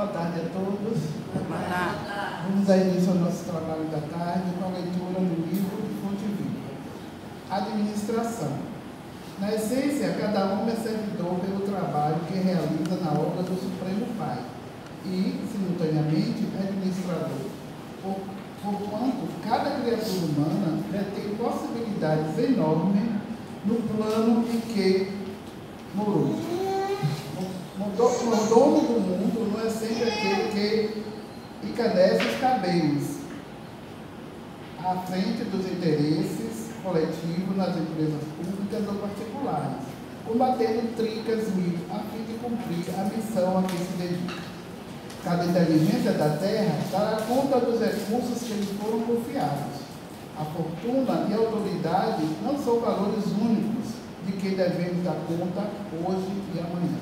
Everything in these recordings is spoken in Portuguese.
Boa tarde a todos. Boa tarde. Vamos dar início ao nosso trabalho da tarde com a leitura do livro de Fonte Viva. Administração. Na essência, cada homem é servidor pelo trabalho que realiza na obra do Supremo Pai e, simultaneamente, administrador. Porquanto, cada criatura humana detém possibilidades enormes no plano em que morou. O dono do mundo não é sempre aquele que encanece os cabelos à frente dos interesses coletivos nas empresas públicas ou particulares, combatendo tricas mil a fim de cumprir a missão a que se dedica. Cada inteligência da terra dará conta dos recursos que lhe foram confiados. A fortuna e a autoridade não são valores únicos de que devemos dar conta hoje e amanhã.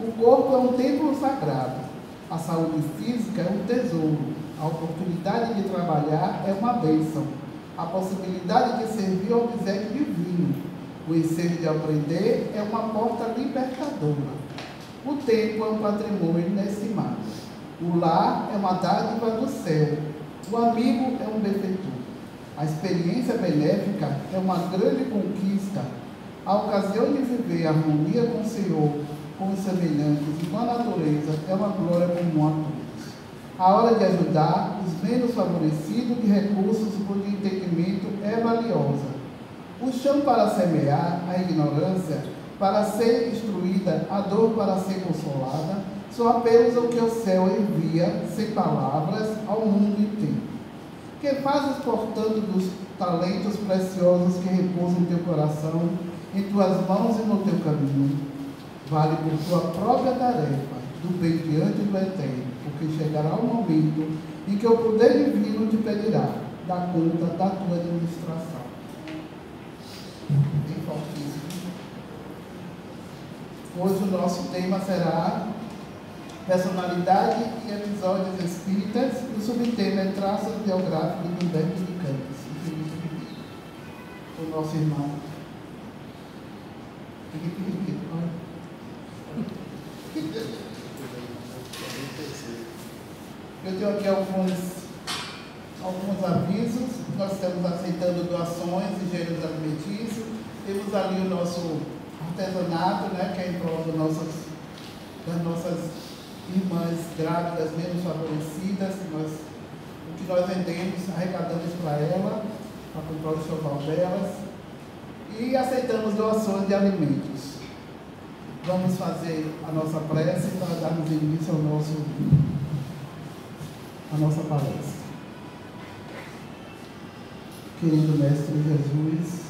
O corpo é um templo sagrado. A saúde física é um tesouro. A oportunidade de trabalhar é uma bênção. A possibilidade de servir ao obséquio divino. O ensejo de aprender é uma porta libertadora. O tempo é um patrimônio inestimado. O lar é uma dádiva do céu. O amigo é um benfeitor. A experiência benéfica é uma grande conquista. A ocasião de viver em harmonia com o Senhor, com os semelhantes e com a natureza é uma glória comum a todos. A hora de ajudar os menos favorecidos de recursos por entendimento é valiosa. O chão para semear, a ignorância, para ser instruída, a dor para ser consolada, são apenas o que o céu envia, sem palavras, ao mundo inteiro. Que fazes, portanto, dos talentos preciosos que repousam em teu coração, em tuas mãos e no teu caminho? Vale por tua própria tarefa, do bem diante do Eterno, porque chegará o momento em que o poder divino te pedirá, dá conta da tua administração. Bem fortíssimo. Hoje o nosso tema será personalidade e episódios espíritas, e o subtema é traços biográficos de Humberto de Campos, o nosso irmão. Eu tenho aqui alguns avisos. Nós estamos aceitando doações e gêneros alimentícios. Temos ali o nosso artesanato, né, que é em prol das nossas irmãs grávidas menos favorecidas. O que nós vendemos, arrecadamos para ela, para comprar o enxoval delas. E aceitamos doações de alimentos. Vamos fazer a nossa prece para darmos início à nossa palestra. Querido Mestre Jesus,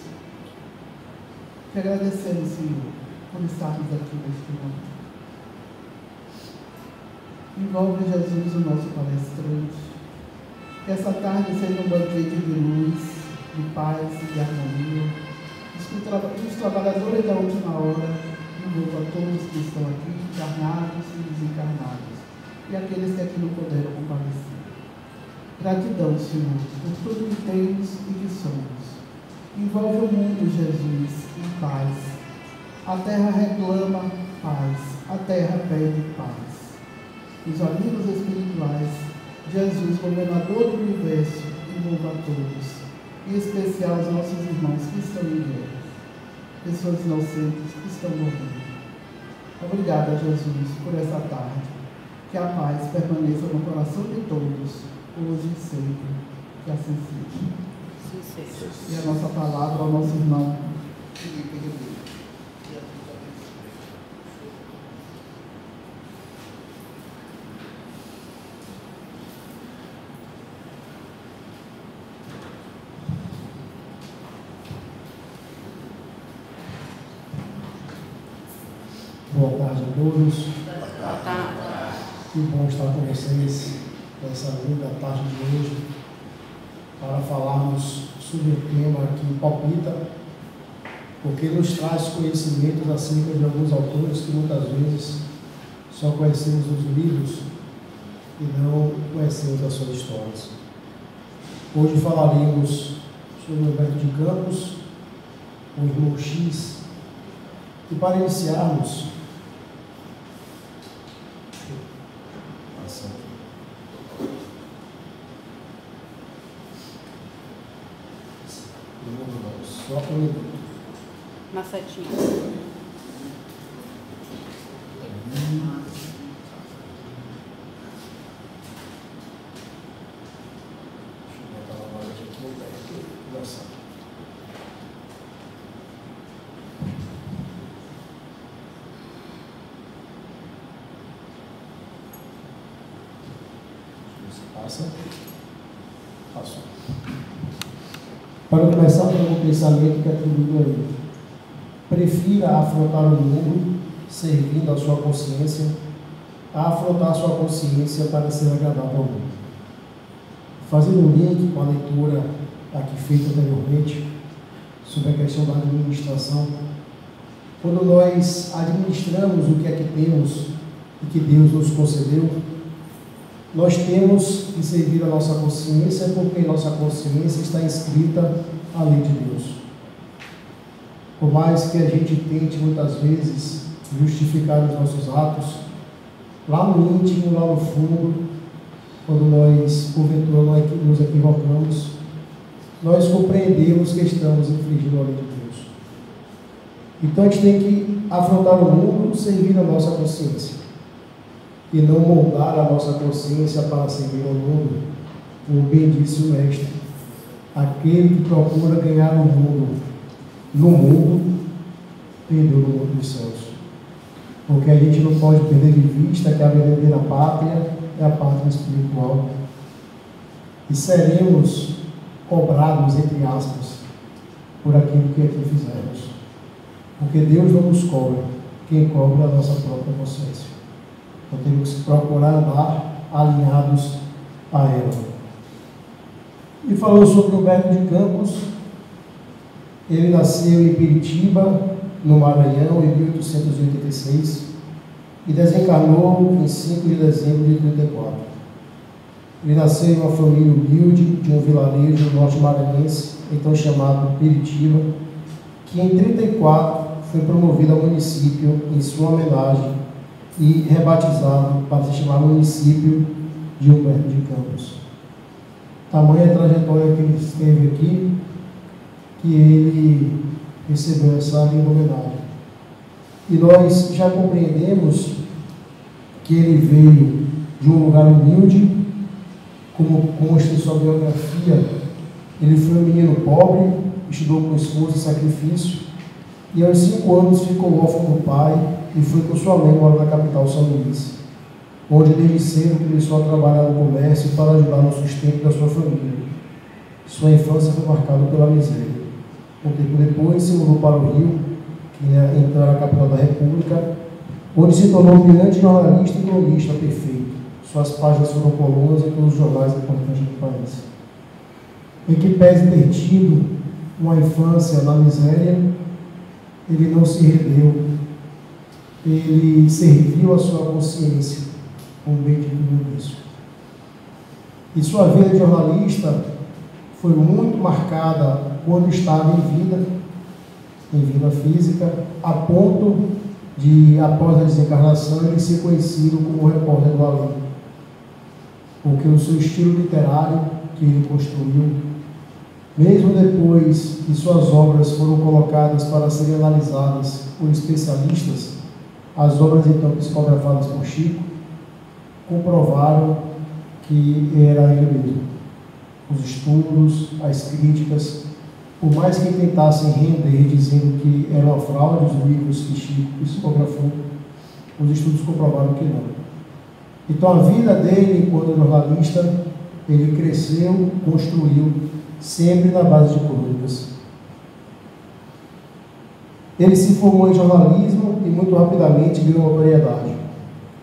te agradecemos, Senhor, por estarmos aqui neste momento. Envolve, Jesus, o nosso palestrante. Que essa tarde seja um banquete de luz, de paz e de harmonia. Os trabalhadores da última hora, envolva a todos que estão aqui, encarnados e desencarnados, e aqueles que aqui não puderam comparecer. Gratidão, Senhor, por tudo que temos e que somos. Envolve o mundo, Jesus, em paz. A terra reclama paz, a terra pede paz. Os amigos espirituais, Jesus, governador do universo, envolva a todos, em especial os nossos irmãos que estão em guerra, pessoas inocentes que estão morrendo. Obrigada, Jesus, por essa tarde. Que a paz permaneça no coração de todos, hoje e sempre. Que assim seja. E a nossa palavra ao nosso irmão Felipe Ribeiro. Boa tarde a todos. Boa tarde. Que bom estar com vocês nessa linda tarde de hoje para falarmos sobre um tema que palpita, porque nos traz conhecimentos acerca de alguns autores que muitas vezes só conhecemos os livros e não conhecemos as suas histórias. Hoje falaremos sobre Humberto de Campos, o irmão X, e para iniciarmos, oração. Só um minuto. Na setinha. Passou. Para começar, com um pensamento que é atribuído a ele. Prefira afrontar o mundo, servindo a sua consciência, a afrontar a sua consciência para ser agradável ao mundo. Fazendo um link com a leitura aqui feita anteriormente, sobre a questão da administração, quando nós administramos o que é que temos e que Deus nos concedeu, nós temos que servir a nossa consciência, porque em nossa consciência está inscrita a lei de Deus. Por mais que a gente tente muitas vezes justificar os nossos atos, lá no íntimo, lá no fundo, quando nós, porventura, nos equivocamos, nós compreendemos que estamos infringindo a lei de Deus. Então a gente tem que afrontar o mundo servindo a nossa consciência. E não moldar a nossa consciência para servir ao mundo. Como bem disse o Mestre, aquele que procura ganhar o mundo no mundo, perdeu no mundo dos céus. Porque a gente não pode perder de vista que a verdadeira pátria é a pátria espiritual. E seremos cobrados, entre aspas, por aquilo que aqui fizemos. Porque Deus não nos cobra, quem cobra é a nossa própria consciência. Então temos que procurar andar alinhados a ela. E falou sobre Humberto de Campos. Ele nasceu em Piritiba, no Maranhão, em 1886 e desencarnou em 5 de dezembro de 34. Ele nasceu em uma família humilde de um vilarejo norte-maranhense, então chamado Piritiba, que em 34 foi promovido ao município em sua homenagem e rebatizado para se chamar município de Humberto de Campos. Tamanha a trajetória que ele esteve aqui, que ele recebeu essa linda homenagem. E nós já compreendemos que ele veio de um lugar humilde, como consta em sua biografia. Ele foi um menino pobre, estudou com esforço e sacrifício, e aos 5 anos ficou órfão do pai e foi com sua mãe morar na capital São Luís, onde desde cedo começou a trabalhar no comércio para ajudar no sustento da sua família. Sua infância foi marcada pela miséria. Um tempo depois se mudou para o Rio, que então era a capital da República, onde se tornou um grande jornalista e cronista perfeito. Suas páginas foram colunas em todos os jornais importantes do país. Em que pese ter tido uma infância na miséria, ele não se rendeu. Ele serviu a sua consciência, como bem dito no início. E sua vida de jornalista foi muito marcada quando estava em vida física, a ponto de, após a desencarnação, ele ser conhecido como repórter do além. Porque o seu estilo literário que ele construiu, mesmo depois que suas obras foram colocadas para serem analisadas por especialistas, as obras então psicografadas por Chico comprovaram que era ele mesmo. Os estudos, as críticas, por mais que tentassem render dizendo que era uma fraude os livros que Chico psicografou, os estudos comprovaram que não. Então a vida dele enquanto jornalista, ele cresceu, construiu, sempre na base de crônicas. Ele se formou em jornalismo e muito rapidamente ganhou notoriedade.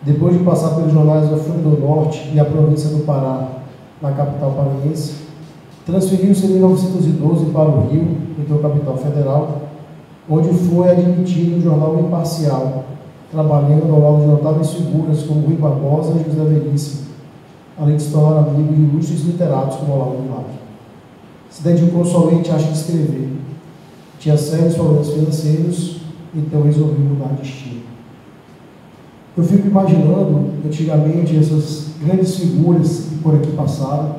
Depois de passar pelos jornais da Folha do Norte e a província do Pará, na capital paraense, transferiu-se em 1912 para o Rio, então capital federal, onde foi admitido no jornal Imparcial, trabalhando ao lado de notáveis figuras como Rui Barbosa e José Veríssimo, além de se tornar amigo de ilustres literatos como Olavo de Laje. Se dedicou somente à arte de escrever. Tinha sérios problemas financeiros, então resolveu mudar de estilo. Eu fico imaginando, antigamente, essas grandes figuras que por aqui passaram,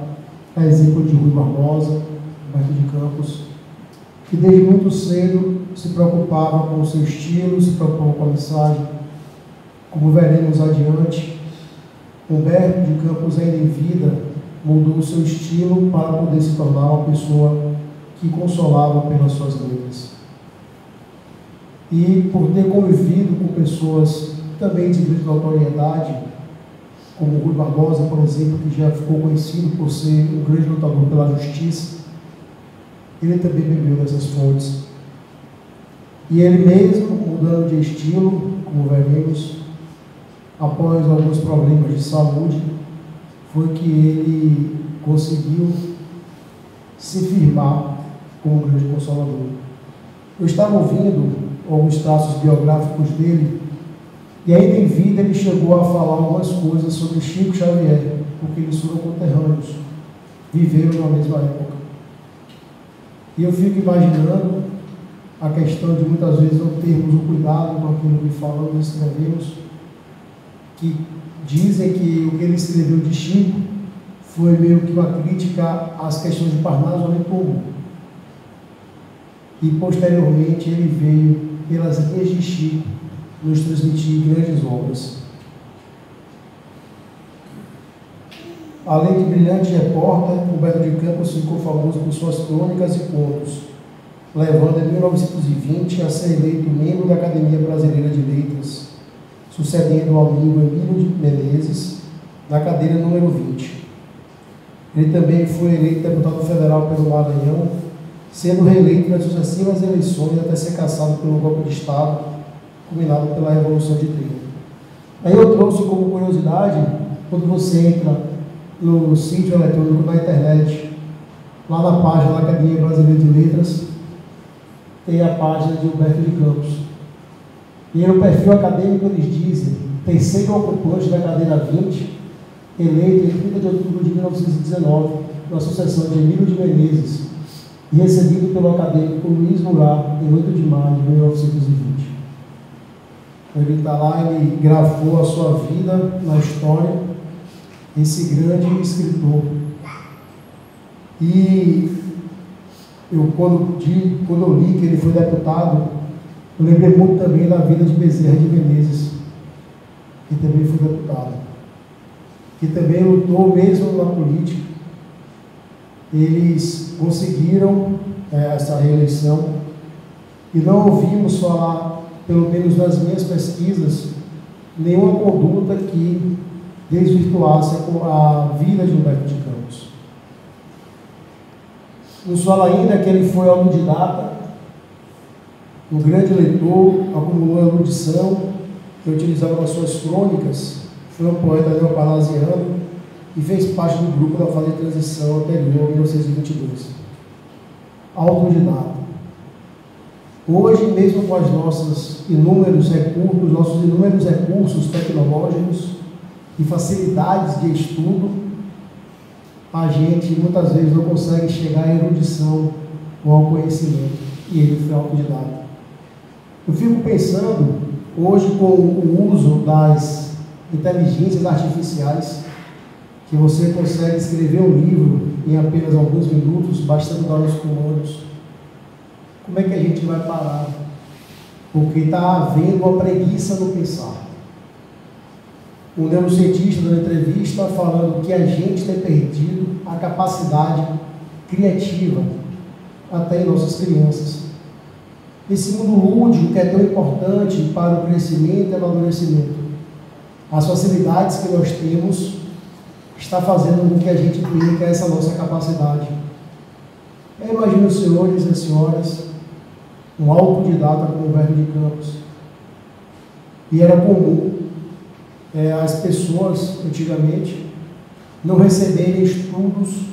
a exemplo de Rui Barbosa, Humberto de Campos, que desde muito cedo se preocupava com o seu estilo, se preocupava com a mensagem. Como veremos adiante, Humberto de Campos, ainda em vida, mudou o seu estilo para poder se tornar uma pessoa que consolava pelas suas letras. E por ter convivido com pessoas também de grande notoriedade, como Rui Barbosa, por exemplo, que já ficou conhecido por ser um grande lutador pela justiça, ele também bebeu dessas fontes. E ele mesmo, mudando de estilo, como veremos, após alguns problemas de saúde, foi que ele conseguiu se firmar como um grande consolador. Eu estava ouvindo alguns traços biográficos dele, e ainda em vida ele chegou a falar algumas coisas sobre Chico Xavier, porque eles foram conterrâneos, viveram na mesma época. E eu fico imaginando a questão de muitas vezes não termos o cuidado com aquilo que falamos e escrevemos, que dizem que o que ele escreveu de Chico foi meio que uma crítica às questões de Parnaso além comum. E posteriormente ele veio, pelas linhas de Chico, nos transmitir grandes obras. Além de brilhante repórter, Humberto de Campos ficou famoso por suas crônicas e contos, levando em 1920 a ser eleito membro da Academia Brasileira de Letras, sucedendo ao amigo Emílio Menezes na cadeira número 20. Ele também foi eleito deputado federal pelo Maranhão, sendo reeleito nas sucessivas eleições até ser cassado pelo golpe de Estado, culminado pela Revolução de 30. Aí eu trouxe como curiosidade, quando você entra no sítio eletrônico da internet, lá na página da Academia Brasileira de Letras, tem a página de Humberto de Campos. E no perfil acadêmico eles dizem: terceiro ocupante da cadeira 20, eleito em 30 de outubro de 1919, na sucessão de Emílio de Menezes, e recebido pelo acadêmico Luiz Murat em 8 de maio de 1920. Ele está lá, ele gravou a sua vida na história, esse grande escritor. E eu, quando eu li que ele foi deputado, eu lembrei muito também da vida de Bezerra de Menezes, que também foi deputado, que também lutou mesmo na política. Eles conseguiram essa reeleição e não ouvimos falar, pelo menos nas minhas pesquisas, nenhuma conduta que desvirtuasse a vida de Humberto de Campos. Nos fala ainda que ele foi autodidata, um grande leitor, acumulou erudição, que utilizava nas suas crônicas, foi um poeta neoparnasiano e fez parte do grupo da fase de transição anterior a 1922. Autodidata. Hoje, mesmo com nossos inúmeros recursos tecnológicos e facilidades de estudo, a gente muitas vezes não consegue chegar à erudição ou ao conhecimento, e ele foi autodidata. Eu fico pensando, hoje, com o uso das inteligências artificiais, que você consegue escrever um livro em apenas alguns minutos, bastando dar os comandos. Como é que a gente vai parar? Porque está havendo uma preguiça no pensar. Um neurocientista dando entrevista falando que a gente tem perdido a capacidade criativa até em nossas crianças. Esse mundo lúdico que é tão importante para o crescimento e amadurecimento. As facilidades que nós temos está fazendo com que a gente perca essa nossa capacidade. Eu imagino os senhores e as senhoras, um autodidata como Humberto de Campos. E era comum as pessoas, antigamente, não receberem estudos,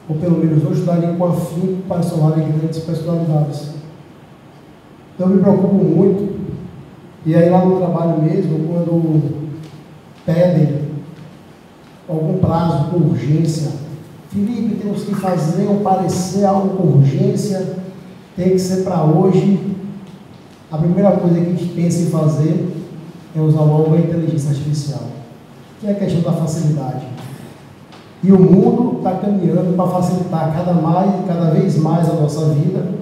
ou pelo menos não estudarem com afinco para se tornarem grandes personalidades. Então, eu me preocupo muito, e aí lá no trabalho mesmo, quando pedem algum prazo com urgência, Felipe, temos que fazer um parecer algo com urgência, tem que ser para hoje. A primeira coisa que a gente pensa em fazer é usar logo a inteligência artificial. que é a questão da facilidade. E o mundo está caminhando para facilitar cada vez mais a nossa vida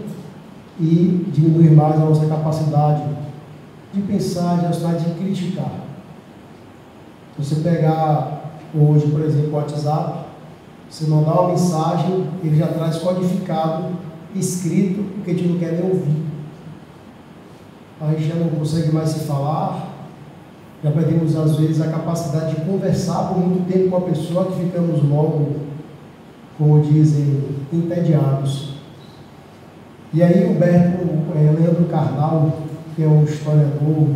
e diminuir mais a nossa capacidade de pensar, de ajudar, de criticar. Você pegar hoje, por exemplo, o WhatsApp, você mandar uma mensagem, ele já traz codificado, escrito, porque a gente não quer nem ouvir. A gente já não consegue mais se falar, já perdemos às vezes a capacidade de conversar por muito tempo com a pessoa, que ficamos logo, como dizem, entediados. E aí Leandro Carnal, que é um historiador,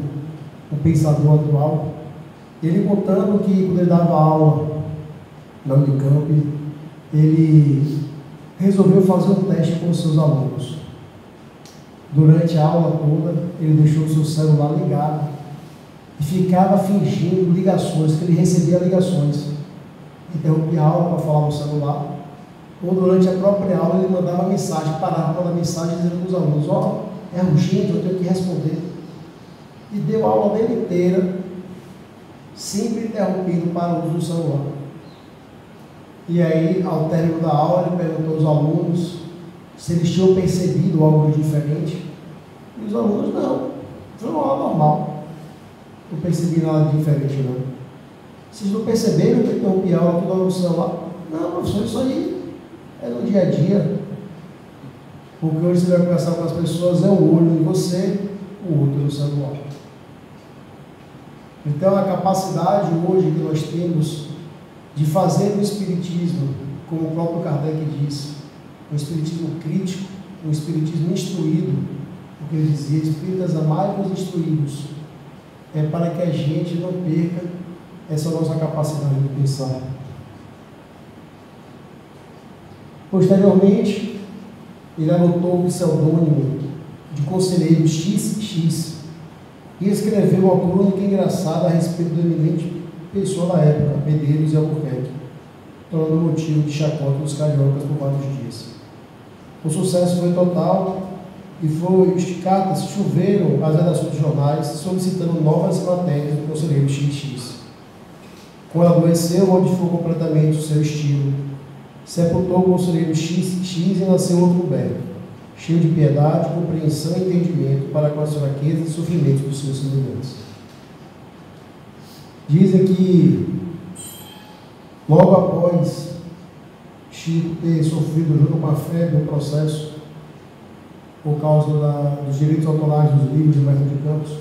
um pensador atual, ele contando que quando ele dava aula na Unicamp, ele resolveu fazer um teste com os seus alunos. Durante a aula toda, ele deixou o seu celular ligado e ficava fingindo ligações, que ele recebia ligações. Interrompia a aula para falar no celular, ou durante a própria aula ele mandava mensagem, parava para mandar mensagem dizendo para os alunos: ó, é urgente, eu tenho que responder. E deu a aula dele inteira, sempre interrompido para o uso do celular. E aí, ao término da aula, ele perguntou aos alunos se eles tinham percebido algo diferente. E os alunos: não, foi uma aula normal, não percebi nada diferente não. Vocês não perceberam que eu interrompi a aula toda no celular? Não, professor, isso aí é no dia a dia. Porque hoje você vai conversar com as pessoas, é o olho em você, o outro no celular. Então a capacidade hoje que nós temos de fazer o Espiritismo, como o próprio Kardec disse, um Espiritismo crítico, um Espiritismo instruído, porque ele dizia: espíritas amai os instruídos, é para que a gente não perca essa nossa capacidade de pensar. Posteriormente, ele adotou o pseudônimo de Conselheiro XX e escreveu uma crônica engraçada a respeito do eminente pessoa da época, Medeiros e Albuquerque, tornando motivo de chacota dos cariocas por vários dias. O sucesso foi total e cartas choveram às redações de jornais solicitando novas matérias do Conselheiro XX. Quando adoeceu, modificou completamente o seu estilo, sepultou o Conselheiro XX e nasceu outro Humberto, cheio de piedade, compreensão e entendimento para com as fraquezas e sofrimentos dos seus semelhantes. Dizem que, logo após Chico ter sofrido junto com a febre um processo por causa dos direitos autorais dos livros de Humberto de Campos,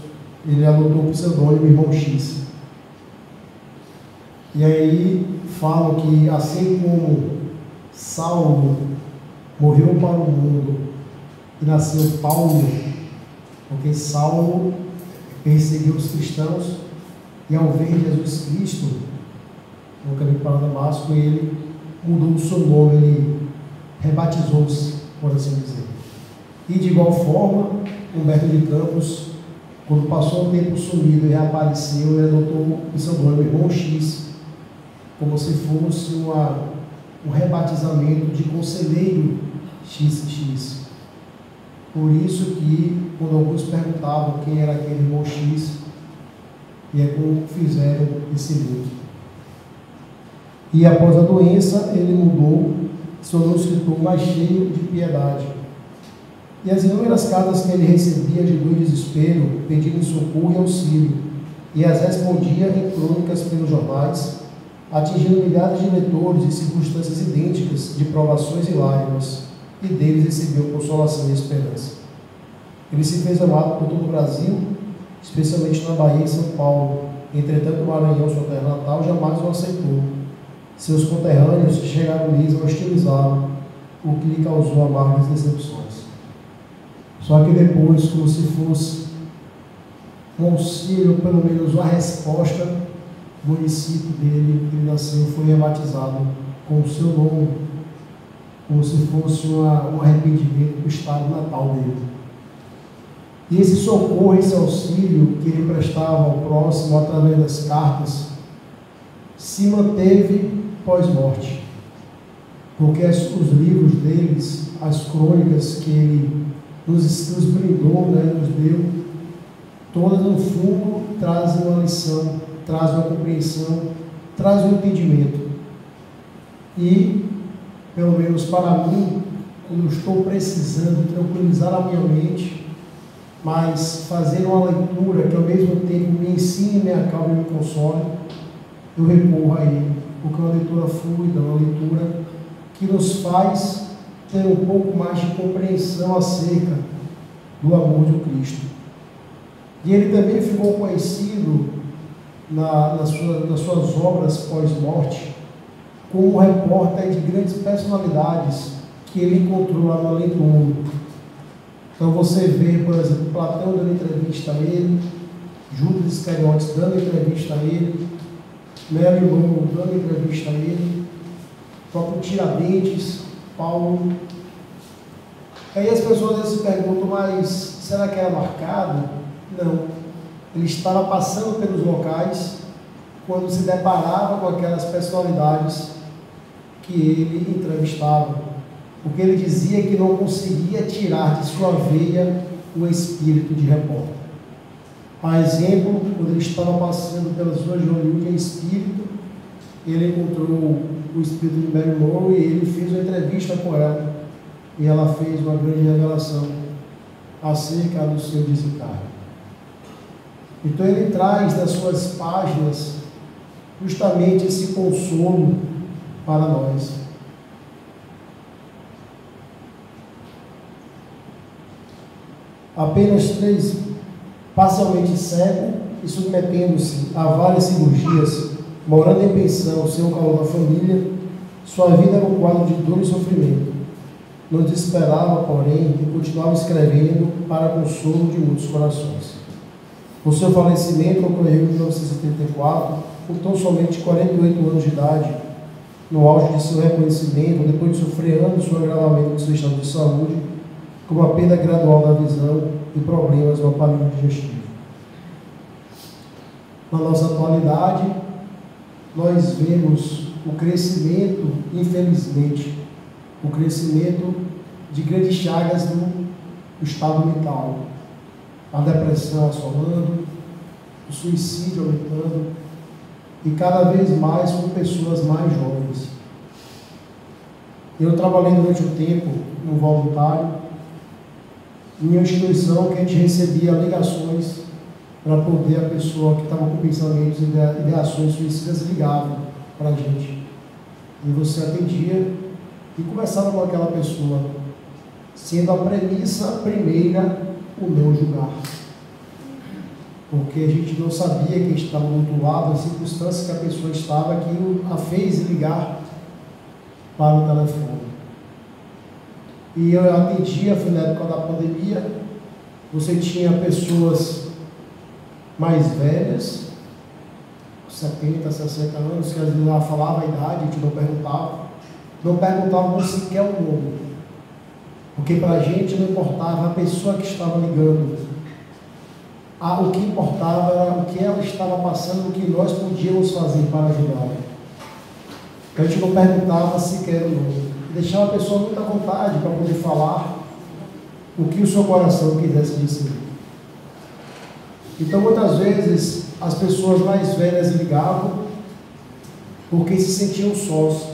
ele adotou o pseudônimo Irmão X. E aí falam que, assim como Saulo morreu para o mundo e nasceu Paulo, porque Saulo perseguiu os cristãos, e ao ver Jesus Cristo no caminho para Damasco, ele mudou o seu nome, ele rebatizou-se, por assim dizer. E de igual forma, Humberto de Campos, quando passou um tempo sumido e reapareceu, ele adotou o pseudônimo Irmão X, como se fosse um rebatizamento de Conselheiro XX. Por isso que, quando alguns perguntavam quem era aquele Irmão X, e é como fizeram esse livro. E após a doença, ele mudou, se tornou um escritor mais cheio de piedade. E as inúmeras cartas que ele recebia de dor e desespero, pedindo socorro e auxílio, e as respondia em crônicas pelos jornais, atingindo milhares de leitores em circunstâncias idênticas de provações e lágrimas, e deles recebeu consolação e esperança. Ele se fez amado por todo o Brasil, especialmente na Bahia e São Paulo. Entretanto, o Maranhão, sua terra natal, jamais o aceitou. Seus conterrâneos chegaram-lhes a hostilizá-lo, o que lhe causou amargas decepções. Só que depois, como se fosse um auxílio, pelo menos uma resposta, o município dele, que ele nasceu, foi rebatizado com o seu nome, como se fosse um arrependimento do estado natal dele. E esse socorro, esse auxílio que ele prestava ao próximo através das cartas, se manteve pós-morte. Porque os livros deles, as crônicas que ele nos brindou, nos deu, todas no fundo trazem uma lição, trazem uma compreensão traz um entendimento. E, pelo menos para mim, quando eu estou precisando tranquilizar a minha mente, mas fazer uma leitura que ao mesmo tempo me ensine, me acalme e me console, eu recorro a ele, porque é uma leitura fluida, uma leitura que nos faz ter um pouco mais de compreensão acerca do amor de Cristo. E ele também ficou conhecido nas suas obras pós-morte como um repórter de grandes personalidades que ele encontrou lá no além do mundo. Então você vê, por exemplo, Platão dando entrevista a ele, Judas Iscariotes dando entrevista a ele, Mary Monroe dando entrevista a ele, o próprio Tiradentes, Paulo. Aí as pessoas às vezes se perguntam, mas será que era marcado? Não. Ele estava passando pelos locais quando se deparava com aquelas personalidades que ele entrevistava, porque ele dizia que não conseguia tirar de sua veia o espírito de repórter. A exemplo, quando ele estava passando pelas ruas de Hollywood em espírito, ele encontrou o espírito de Mary Monroe e ele fez uma entrevista com ela, e ela fez uma grande revelação acerca do seu desencarne. Então ele traz nas suas páginas justamente esse consolo para nós. Apenas 3, parcialmente cego e submetendo-se a várias cirurgias, morando em pensão, sem o calor da família, sua vida era um quadro de dor e sofrimento. Não desesperava, porém, e continuava escrevendo para consolo de muitos corações. O seu falecimento ocorreu em 1974, com tão somente 48 anos de idade, no auge de seu reconhecimento, depois de sofrer anos do agravamento de seu estado de saúde, com uma perda gradual da visão e problemas no aparelho digestivo. Na nossa atualidade, nós vemos o crescimento, infelizmente, o crescimento de grandes chagas do estado mental, a depressão assolando, o suicídio aumentando, e cada vez mais com pessoas mais jovens. Eu trabalhei durante um tempo no voluntário, em uma instituição que a gente recebia ligações para poder a pessoa que estava com pensamentos e ideações suicidas ligava para a gente. E você atendia e conversava com aquela pessoa, sendo a premissa primeira o não julgar. Porque a gente não sabia quem estava do outro lado, as circunstâncias que a pessoa estava, que a fez ligar para o telefone. E eu atendia, foi na época da pandemia, você tinha pessoas mais velhas, 70, 60 anos, que às vezes ela falava a idade, a gente não perguntavam sequer o nome, porque para a gente não importava a pessoa que estava ligando, o que importava era o que ela estava passando, o que nós podíamos fazer para ajudá-la. A gente não perguntava sequer o nome, deixava a pessoa muito à vontade para poder falar o que o seu coração quisesse dizer. Então, muitas vezes, as pessoas mais velhas ligavam porque se sentiam sós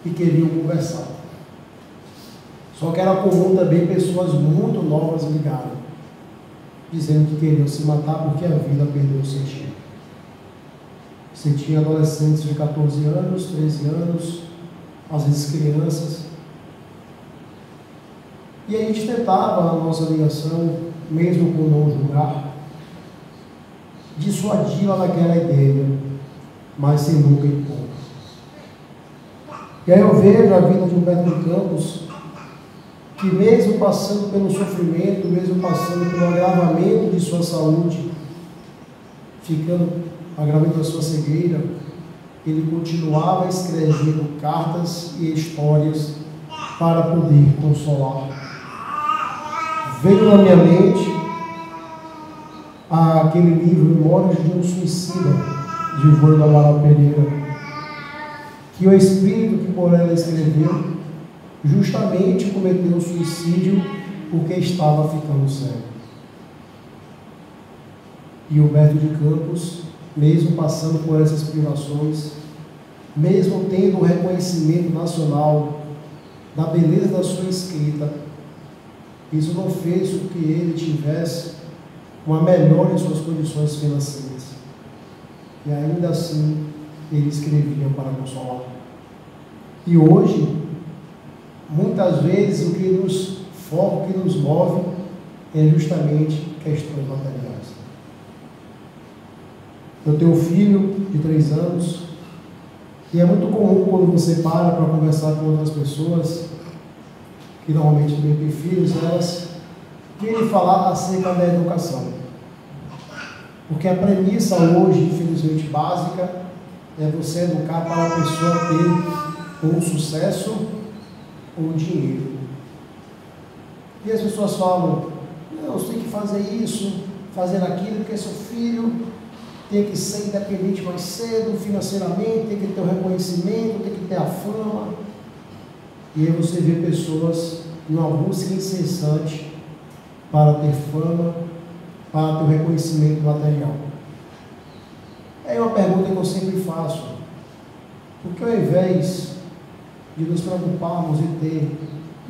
e queriam conversar. Só que era comum também pessoas muito novas ligarem, dizendo que queriam se matar porque a vida perdeu o sentido. Você tinha adolescentes de 14 anos, 13 anos, às vezes crianças. E a gente tentava, a nossa ligação, mesmo com não julgar, dissuadi-la daquela ideia, mas sem nunca impor. E aí eu vejo a vida de Humberto de Campos, que mesmo passando pelo sofrimento, mesmo passando pelo agravamento de sua saúde, agravamento da sua cegueira, ele continuava escrevendo cartas e histórias para poder consolar. Veio na minha mente aquele livro Memórias de um Suicida, de Ivone do Amaral Pereira, que o espírito que por ela escreveu justamente cometeu suicídio porque estava ficando cego. E Humberto de Campos mesmo passando por essas privações, mesmo tendo o reconhecimento nacional da beleza da sua escrita, isso não fez com que ele tivesse uma melhora em suas condições financeiras. E ainda assim, ele escrevia para consolar. E hoje, muitas vezes, o que nos foca, o que nos move, é justamente questões materiais. Eu tenho um filho de 3 anos, e é muito comum quando você para conversar com outras pessoas, que normalmente também têm filhos, elas querem falar acerca da educação. Porque a premissa hoje, infelizmente básica, é você educar para a pessoa ter ou sucesso ou dinheiro. E as pessoas falam, não, você tem que fazer isso, fazer aquilo, porque seu filho tem que ser independente mais cedo, financeiramente, tem que ter o reconhecimento, tem que ter a fama. E aí você vê pessoas em uma busca incessante para ter fama, para ter o reconhecimento material. É uma pergunta que eu sempre faço. Porque ao invés de nos preocuparmos em ter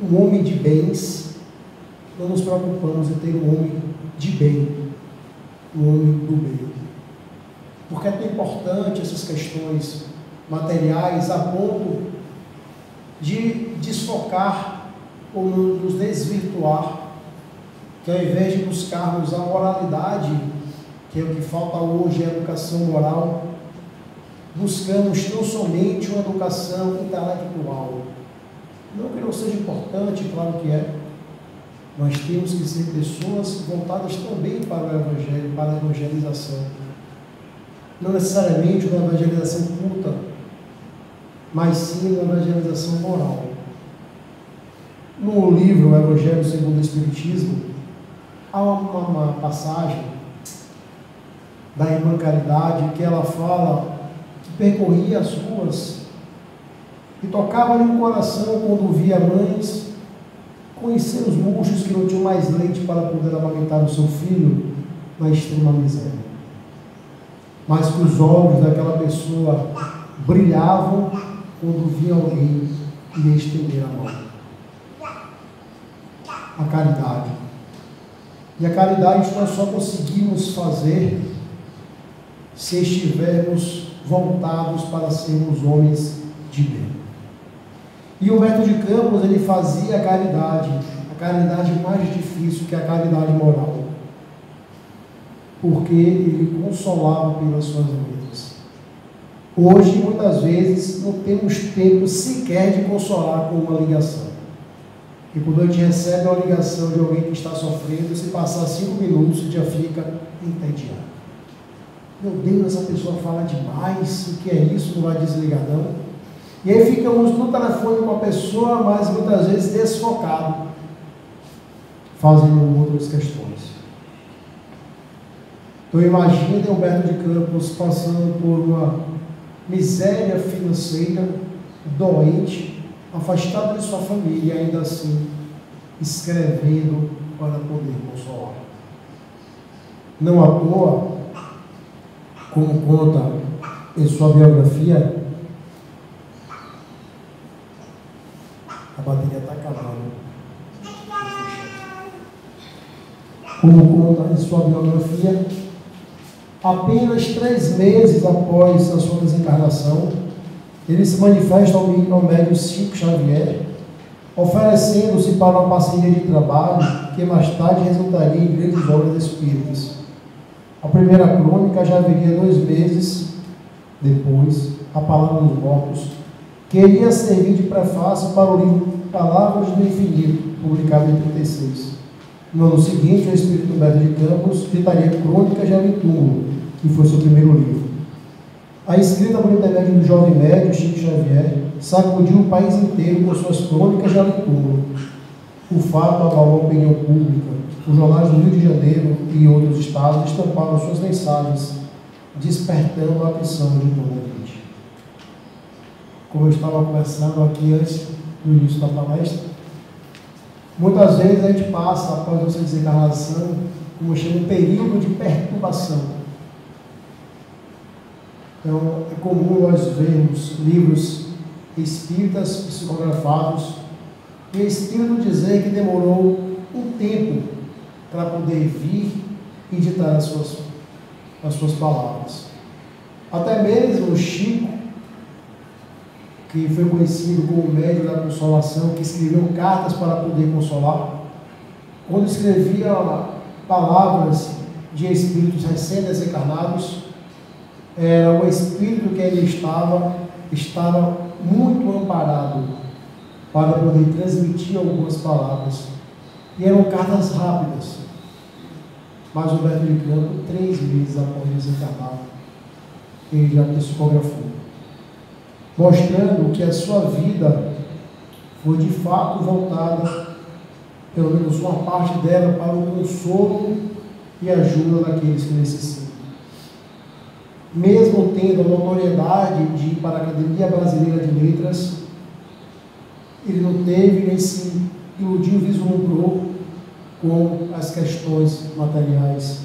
um homem de bens, não nos preocupamos em ter um homem de bem, um homem do bem. Porque é tão importante essas questões materiais a ponto de desfocar ou nos desvirtuar, que ao invés de buscarmos a moralidade, que é o que falta hoje, a educação moral, buscamos tão somente uma educação intelectual. Não que não seja importante, claro que é, mas temos que ser pessoas voltadas também para o Evangelho, para a evangelização. Não necessariamente uma evangelização culta, mas sim uma evangelização moral. No livro O Evangelho segundo o Espiritismo, há uma passagem da irmã Caridade que ela fala que percorria as ruas e tocava no coração quando via mães conhecer os murchos que não tinham mais leite para poder amamentar o seu filho na extrema miséria. Mas que os olhos daquela pessoa brilhavam quando via alguém lhe estender a mão. A caridade. E a caridade nós só conseguimos fazer se estivermos voltados para sermos homens de bem. E Humberto de Campos, ele fazia a caridade mais difícil que a caridade moral, porque ele consolava pelas suas vidas. Hoje, muitas vezes, não temos tempo sequer de consolar com uma ligação. E quando a gente recebe uma ligação de alguém que está sofrendo, se passar 5 minutos, já fica entediado. Meu Deus, essa pessoa fala demais, o que é isso? Não vai desligar não. E aí ficamos no telefone com a pessoa, mas muitas vezes desfocado, fazendo outras questões. Então imagine Humberto de Campos passando por uma miséria financeira, doente, afastado de sua família, e ainda assim escrevendo para poder consolar. Não à toa, como conta em sua biografia, a bateria está acabando. Como conta em sua biografia, apenas 3 meses após a sua desencarnação, ele se manifesta ao médium Chico Xavier, oferecendo-se para uma parceria de trabalho que mais tarde resultaria em grandes obras espíritas. A primeira crônica já viria 2 meses depois, A Palavra dos Mortos, que iria servir de prefácio para o livro Palavras do Infinito, publicado em 1936. No ano seguinte, o espírito Humberto de Campos ditaria Crônicas de Além Túmulo, que foi seu primeiro livro. A escrita por intermédio do jovem médium Chico Xavier sacudiu o país inteiro com suas crônicas de Além Túmulo. O fato abalou a opinião pública. Os jornais do Rio de Janeiro e outros estados estamparam suas mensagens, despertando a atenção de todo mundo. Como eu estava conversando aqui antes do início da palestra, muitas vezes a gente passa, após a sua desencarnação, como chama, um período de perturbação. Então, é comum nós vermos livros espíritas psicografados e o espírito dizer que demorou um tempo para poder vir e ditar as suas palavras. Até mesmo o Chico, que foi conhecido como médium da consolação, que escreveu cartas para poder consolar, quando escrevia palavras de espíritos recém-desencarnados, era o espírito que ele estava muito amparado para poder transmitir algumas palavras. E eram cartas rápidas. Mas o Humberto de Campos, 3 meses após desencarnar, ele já psicografou, mostrando que a sua vida foi de fato voltada, pelo menos uma parte dela, para o consolo e ajuda daqueles que necessitam. Mesmo tendo a notoriedade de ir para a Academia Brasileira de Letras, ele não teve nem se iludiu, vislumbrou com as questões materiais.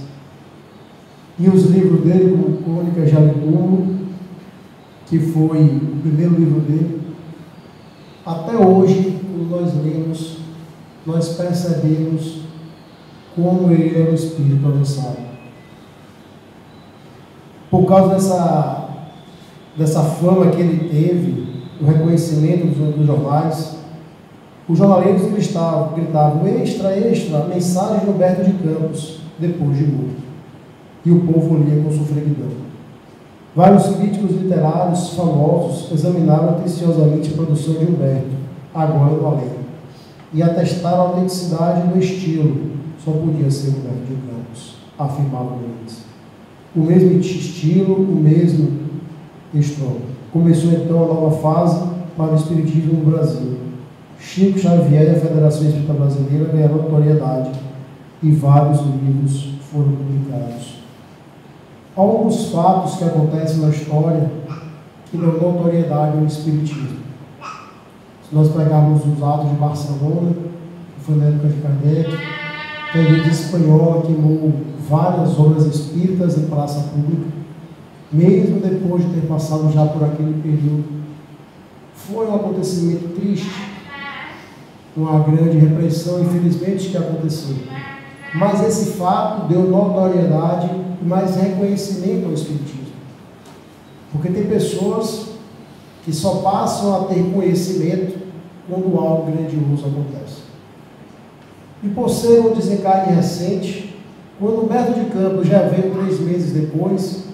E os livros dele, como Crônicas de Além-Túmulo, que foi o primeiro livro dele, até hoje, quando nós lemos, nós percebemos como ele era um espírito avançado. Por causa dessa fama que ele teve, o reconhecimento dos jornais, os jornaleiros gritavam extra, extra, mensagem de Humberto de Campos, depois de morto. E o povo lia com sofreguidão. Vários críticos literários famosos examinaram atenciosamente a produção de Humberto, agora no além, e atestaram a autenticidade do estilo. Só podia ser Humberto de Campos, afirmavam eles. O mesmo estilo, o mesmo estilo. Começou então a nova fase para o espiritismo no Brasil. Chico Xavier e a Federação Espírita Brasileira ganharam notoriedade e vários livros foram publicados. Há alguns fatos que acontecem na história que dão notoriedade ao espiritismo. Se nós pegarmos os atos de Barcelona, que foi na época de Kardec, que a Igreja Espanhola queimou várias obras espíritas em praça pública, mesmo depois de ter passado já por aquele período. Foi um acontecimento triste, uma grande repressão, infelizmente, que aconteceu. Mas esse fato deu notoriedade e mais reconhecimento ao espiritismo. Porque tem pessoas que só passam a ter conhecimento quando algo grandioso acontece. E por ser um desencarne recente, quando Humberto de Campos já veio 3 meses depois,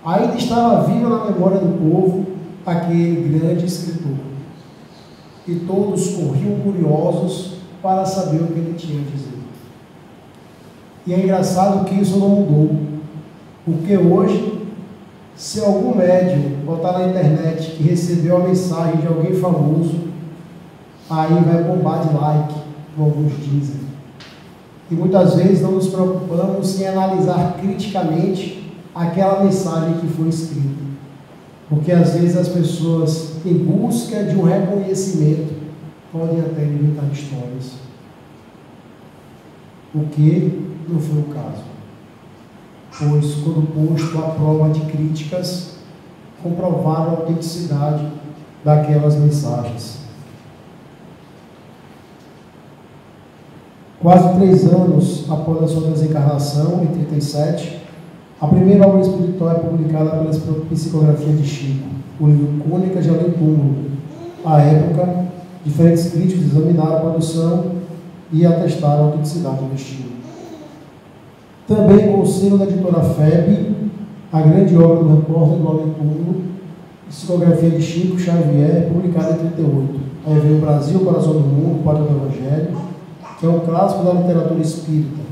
ainda estava viva na memória do povo aquele grande escritor. E todos corriam curiosos para saber o que ele tinha a dizer. E é engraçado que isso não mudou, porque hoje, se algum médium botar na internet que recebeu a mensagem de alguém famoso, aí vai bombar de like, como alguns dizem. E muitas vezes não nos preocupamos em analisar criticamente aquela mensagem que foi escrita. Porque às vezes as pessoas, em busca de um reconhecimento, podem até inventar histórias. O que não foi o caso. Pois, quando posto à prova de críticas, comprovaram a autenticidade daquelas mensagens. Quase 3 anos após a sua desencarnação, em 1937, a primeira obra espiritual é publicada pela psicografia de Chico, o livro Crônicas de Além-Túmulo. À época, diferentes críticos examinaram a produção e atestaram a autenticidade do estilo. Também, com o selo da editora FEB, a grande obra do repórter do Além-Túmulo, psicografia de Chico Xavier, publicada em 1938. Aí veio o Brasil, Coração do Mundo, Pátria do Evangelho, que é um clássico da literatura espírita.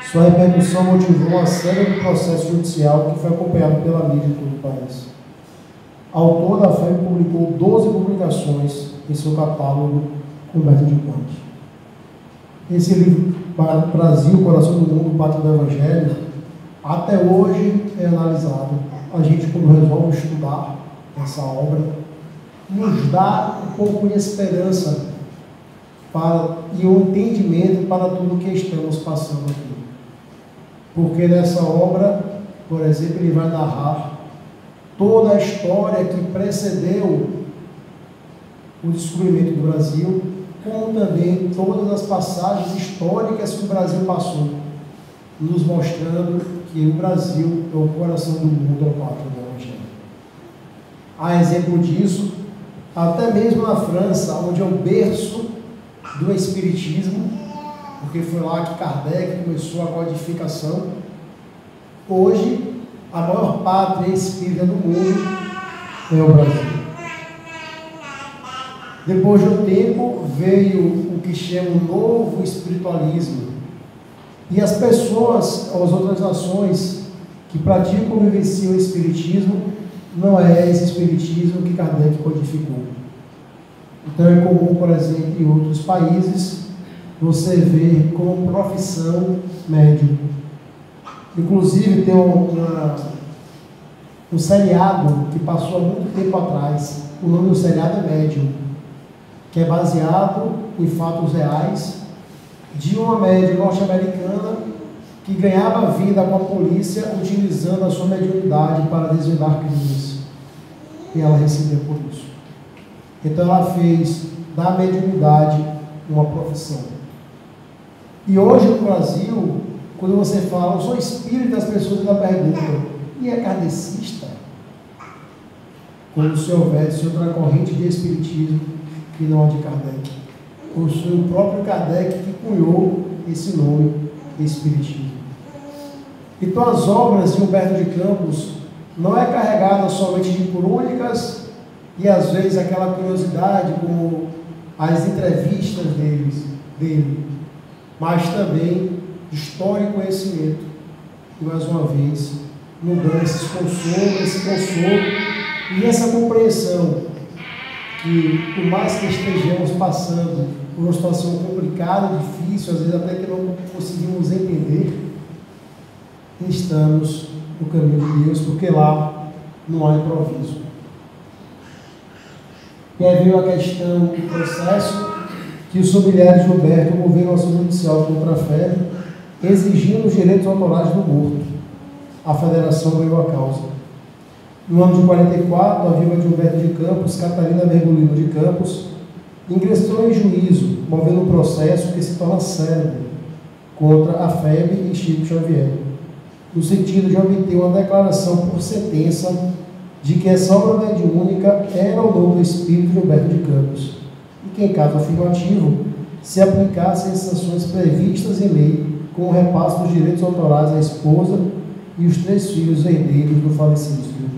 Sua repercussão motivou uma série de processos judiciais que foi acompanhado pela mídia em todo o país. Autor da FEB publicou 12 publicações em seu catálogo Humberto de Campos. Esse livro, Brasil, Coração do Mundo, Pátria do Evangelho, até hoje é analisado. A gente, quando resolve estudar essa obra, nos dá um pouco de esperança e um entendimento para tudo o que estamos passando aqui. Porque nessa obra, por exemplo, ele vai narrar toda a história que precedeu o descobrimento do Brasil, como também todas as passagens históricas que o Brasil passou, nos mostrando que o Brasil é o coração do mundo, é o pátrio do Evangelho. Há exemplo disso, até mesmo na França, onde é o berço do Espiritismo, porque foi lá que Kardec começou a codificação. Hoje, a maior pátria espírita do mundo é o Brasil. Depois de um tempo, veio o que chama o novo espiritualismo. E as pessoas, as outras nações que praticam ou vivenciam o espiritismo, não é esse espiritismo que Kardec codificou. Então é comum, por exemplo, em outros países, você ver como profissão médium. Inclusive tem um seriado que passou há muito tempo atrás. O nome do seriado é Médium, que é baseado em fatos reais de uma médium norte-americana que ganhava vida com a polícia utilizando a sua mediunidade para desvendar crimes. E ela recebeu por isso. Então ela fez da mediunidade uma profissão. E hoje no Brasil, quando você fala, eu sou espírita, as pessoas ainda perguntam, e é kardecista? Como se houvesse outra corrente de espiritismo que não a de Kardec. Ou se o próprio Kardec que cunhou esse nome, espiritismo. Então as obras de Humberto de Campos não é carregada somente de crônicas e às vezes aquela curiosidade como as entrevistas dele, mas também história e conhecimento. E mais uma vez, nos dando esse consolo e essa compreensão que, por mais que estejamos passando por uma situação complicada, difícil, às vezes até que não conseguimos entender, estamos no caminho de Deus, porque lá não há improviso. E aí veio a questão do processo que os familiares de Humberto moveram ação judicial contra a fé, exigindo os direitos autorais do morto. A federação ganhou a causa. No ano de 44, a viúva de Humberto de Campos, Catarina Mergulino de Campos, ingressou em juízo, movendo um processo que se torna célebre contra a FEB e Chico Xavier, no sentido de obter uma declaração por sentença de que essa obra mediúnica era o nome do espírito de Humberto de Campos, e que, em caso afirmativo, se aplicassem as sanções previstas em lei com o repasse dos direitos autorais à esposa e os 3 filhos herdeiros do falecido escritor.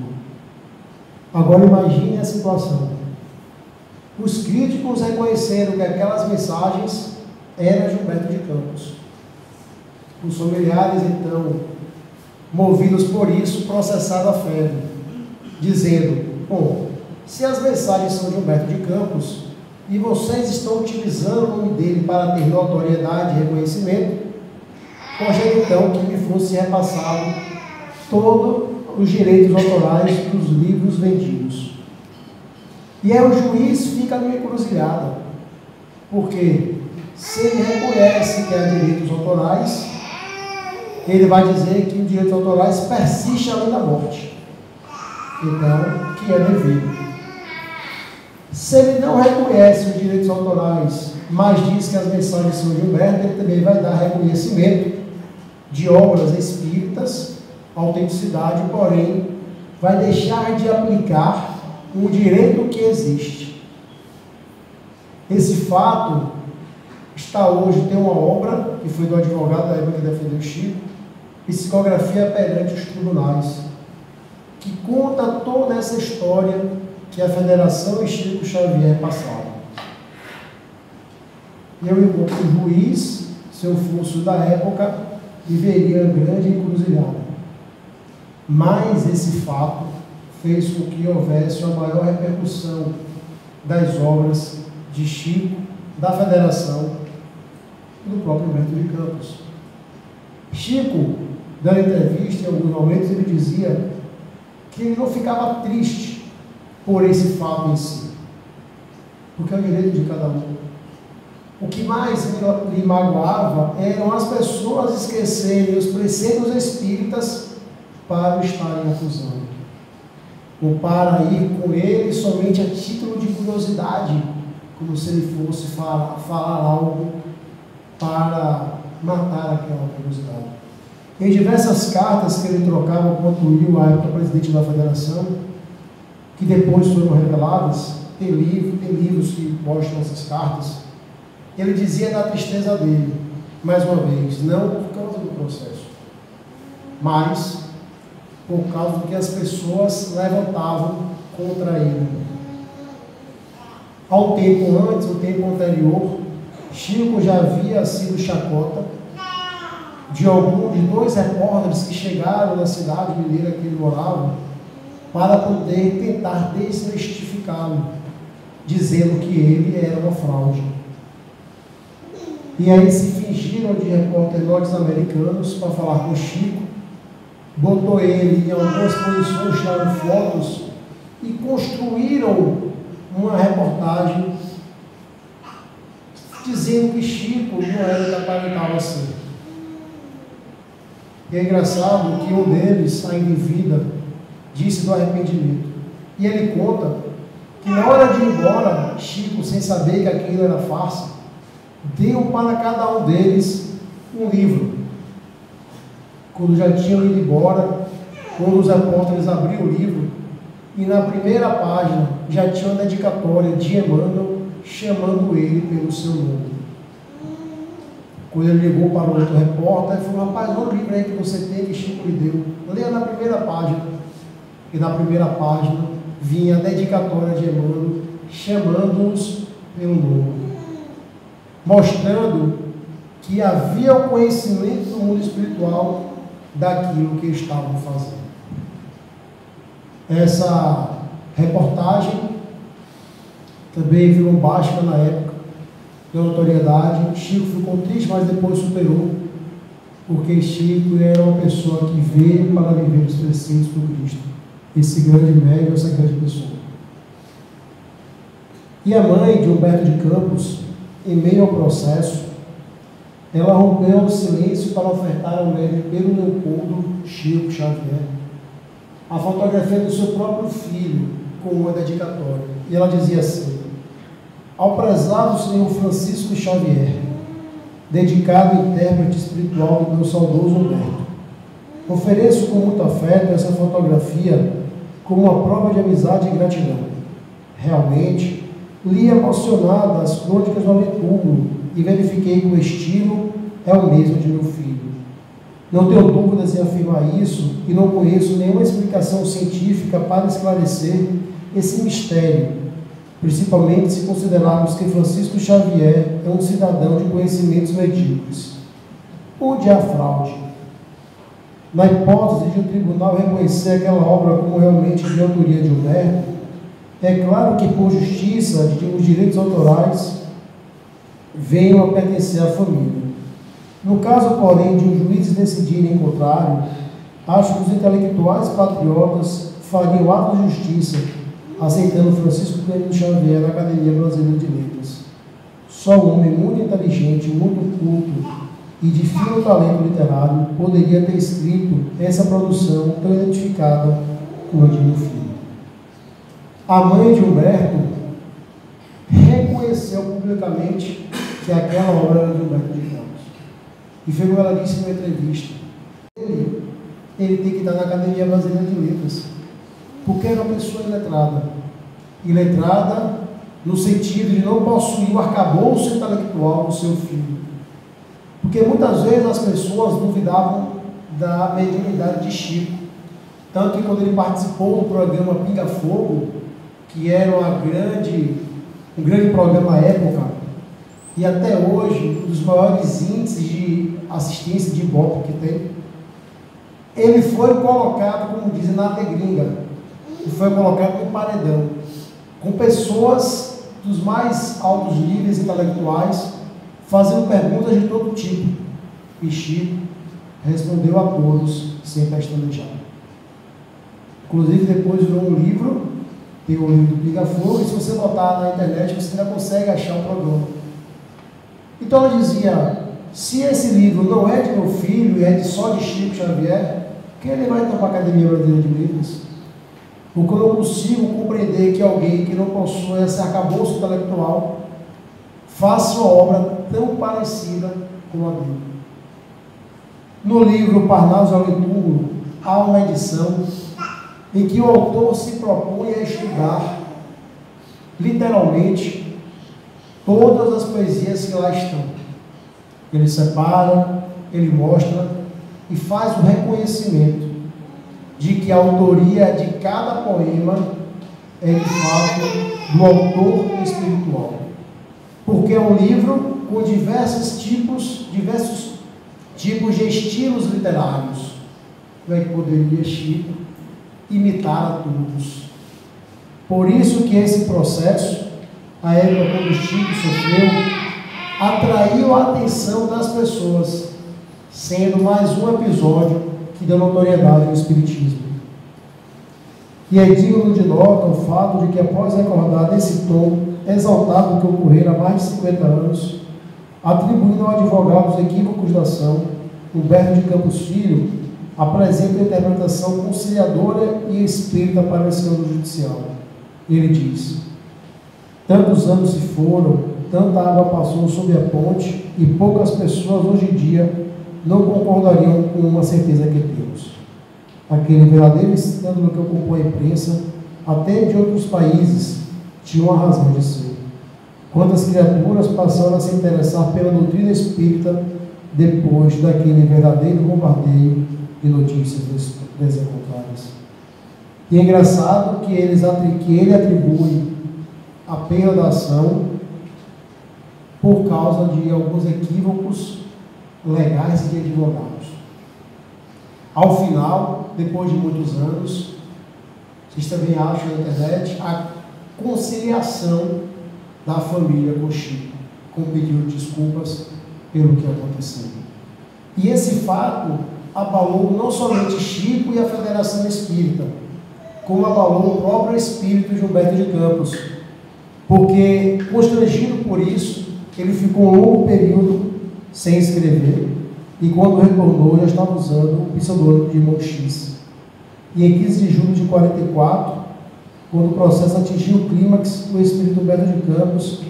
Agora imagine a situação. Os críticos reconheceram que aquelas mensagens eram de Humberto de Campos. Os familiares, então, movidos por isso, processaram a FEB, dizendo: bom, se as mensagens são de Humberto de Campos e vocês estão utilizando o nome dele para ter notoriedade e reconhecimento, pode então que me fosse repassado todos os direitos autorais dos livros vendidos. E aí o juiz fica numa encruzilhada, porque se ele reconhece que há direitos autorais, ele vai dizer que os direitos autorais persistem além da morte, então, que é devido. Se ele não reconhece os direitos autorais, mas diz que as mensagens são de Humberto, ele também vai dar reconhecimento de obras espíritas, autenticidade, porém, vai deixar de aplicar um direito que existe. Esse fato está hoje, tem uma obra, que foi do advogado da época que defendeu Chico, Psicografia perante os tribunais, que conta toda essa história que a Federação e Chico Xavier passaram. Eu invoco o juiz, se eu fosse da época, viveria grande encruzilhada. Mas esse fato fez com que houvesse uma maior repercussão das obras de Chico, da Federação e do próprio Humberto de Campos. Chico, dando entrevista, em alguns momentos, ele dizia que ele não ficava triste por esse fato em si, porque é o direito de cada um. O que mais lhe magoava eram as pessoas esquecerem os preceitos espíritas para o estarem acusando. ou para ir com ele somente a título de curiosidade, como se ele fosse falar algo para matar aquela curiosidade. Em diversas cartas que ele trocava com o Will, a época presidente da federação, que depois foram reveladas, tem livros que mostram essas cartas, ele dizia da tristeza dele, mais uma vez, não por causa do processo, mas por causa do que as pessoas levantavam contra ele. Ao tempo antes, o tempo anterior, Chico já havia sido chacota de dois repórteres que chegaram na cidade mineira que ele morava para poder tentar desmistificá-lo, dizendo que ele era uma fraude. E aí se fingiram de repórteres norte-americanos para falar com Chico, botou ele em algumas posições, tiraram fotos e construíram uma reportagem dizendo que Chico não era o que aparentava ser. E é engraçado que um deles, ainda em vida, disse do arrependimento. E ele conta que na hora de ir embora, Chico, sem saber que aquilo era farsa, deu para cada um deles um livro. Quando já tinham ido embora, quando os repórteres abriram o livro, e na primeira página já tinha uma dedicatória de Emmanuel chamando ele pelo seu nome. Quando ele ligou para o outro repórter, ele falou: rapaz, olha o livro aí que você tem, que Chico lhe deu. Leia na primeira página. E na primeira página vinha a dedicatória de Emmanuel chamando-os pelo nome, mostrando que havia o conhecimento do mundo espiritual daquilo que estavam fazendo. Essa reportagem também virou baixa na época, deu notoriedade. Chico ficou triste, mas depois superou, porque Chico era uma pessoa que veio para viver os preceitos do Cristo, esse grande médium, essa grande pessoa. E a mãe de Humberto de Campos, em meio ao processo, ela rompeu o silêncio para ofertar ao médium Pedro Leopoldo Chico Xavier a fotografia do seu próprio filho com uma dedicatória. E ela dizia assim: ao prezado senhor Francisco Xavier, dedicado intérprete espiritual do meu saudoso Humberto, ofereço com muito afeto essa fotografia como uma prova de amizade e gratidão. Realmente, li emocionada as crônicas do Além-Túmulo e verifiquei que o estilo é o mesmo de meu filho. Não tenho dúvidas em afirmar isso e não conheço nenhuma explicação científica para esclarecer esse mistério, principalmente se considerarmos que Francisco Xavier é um cidadão de conhecimentos medíocres. Onde há fraude? Na hipótese de o tribunal reconhecer aquela obra como realmente de autoria de Humberto, é claro que por justiça os direitos autorais venham a pertencer à família. No caso, porém, de os juízes decidirem em contrário, acho que os intelectuais patriotas fariam ato de justiça, aceitando Francisco Cândido Xavier na Academia Brasileira de Letras. Só um homem muito inteligente, muito culto e de fino talento literário poderia ter escrito essa produção tão identificada com a de meu filho. A mãe de Humberto reconheceu publicamente que aquela obra era de Humberto de Campos. E foi como ela disse em uma entrevista: ele tem que estar na Academia Brasileira de Letras, porque era uma pessoa iletrada. Iletrada no sentido de não possuir o arcabouço intelectual do seu filho. Porque muitas vezes as pessoas duvidavam da mediunidade de Chico. Tanto que quando ele participou do programa Pinga Fogo, que era um grande programa à época, e até hoje, um dos maiores índices de assistência de Ibope que tem, ele foi colocado, como dizem, na tegringa, e foi colocado no paredão, com pessoas dos mais altos níveis intelectuais, fazendo perguntas de todo tipo, e Chico respondeu a todos sem pestanejar. Inclusive depois virou um livro, tem o livro do Pinga Fogo, e se você botar na internet, você ainda consegue achar o programa. Então ela dizia: se esse livro não é de meu filho e é só de Chico Xavier, que ele vai então para a Academia Brasileira de Letras? porque eu não consigo compreender que alguém que não possui esse arcabouço intelectual faça uma obra tão parecida com a dele. No livro Parnaso ao Litúrgo, há uma edição em que o autor se propõe a estudar, literalmente, todas as poesias que lá estão. Ele separa, ele mostra e faz o reconhecimento de que a autoria de cada poema é de fato do autor espiritual. Porque é um livro com diversos tipos de estilos literários. Como é que poderia Chico imitar a todos? Por isso que esse processo, a época quando Chico sofreu, atraiu a atenção das pessoas, sendo mais um episódio que deu notoriedade ao Espiritismo. E é digno de nota o fato de que, após recordar desse tom exaltado que ocorrera há mais de 50 anos, atribuindo ao advogado os equívocos da ação, Humberto de Campos Filho apresenta a interpretação conciliadora e espírita para esse âmbito judicial. Ele diz: tantos anos se foram, tanta água passou sob a ponte, e poucas pessoas hoje em dia não concordariam com uma certeza que temos. Aquele verdadeiro escândalo que ocupou a imprensa, até de outros países, tinha uma razão de ser. Quantas criaturas passaram a se interessar pela doutrina espírita depois daquele verdadeiro bombardeio de notícias desencontradas. E é engraçado que ele atribui a pena da ação por causa de alguns equívocos legais de advogados. Ao final, depois de muitos anos, vocês também acham na internet a conciliação da família com Chico, com pedido de desculpas pelo que aconteceu. E esse fato abalou não somente Chico e a Federação Espírita, como abalou o próprio espírito de Humberto de Campos, porque, constrangido por isso, ele ficou um longo período sem escrever, e quando retornou já estava usando o pseudônimo de Irmão X. E em 15 de julho de 44, quando o processo atingiu o clímax, o espírito Humberto de Campos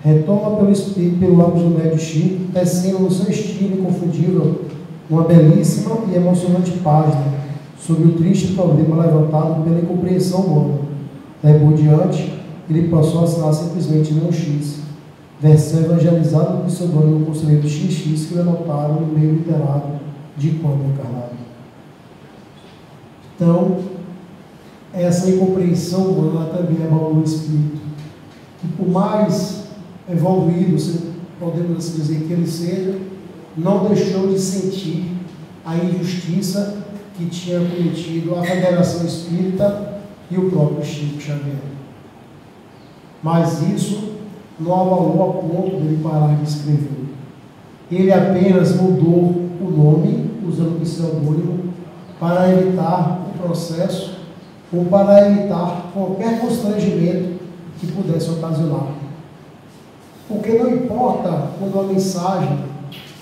retoma pelo lápis do médio Chico, tecendo no seu estilo inconfundível uma belíssima e emocionante página sobre o triste problema levantado pela incompreensão humana. Daí por diante, ele passou a assinar simplesmente Irmão X, versão evangelizada do pseudônimo do conselheiro XX, que lhe anotaram no meio literário de quando encarnado. Então, essa incompreensão humana também abalou o espírito, que por mais evoluído, podemos assim dizer que ele seja, não deixou de sentir a injustiça que tinha cometido a Federação Espírita e o próprio Chico Xavier. Mas isso não abalou a ponto de ele parar de escrever. Ele apenas mudou o nome, usando o pseudônimo, para evitar o processo ou para evitar qualquer constrangimento que pudesse ocasionar. Porque não importa quando a mensagem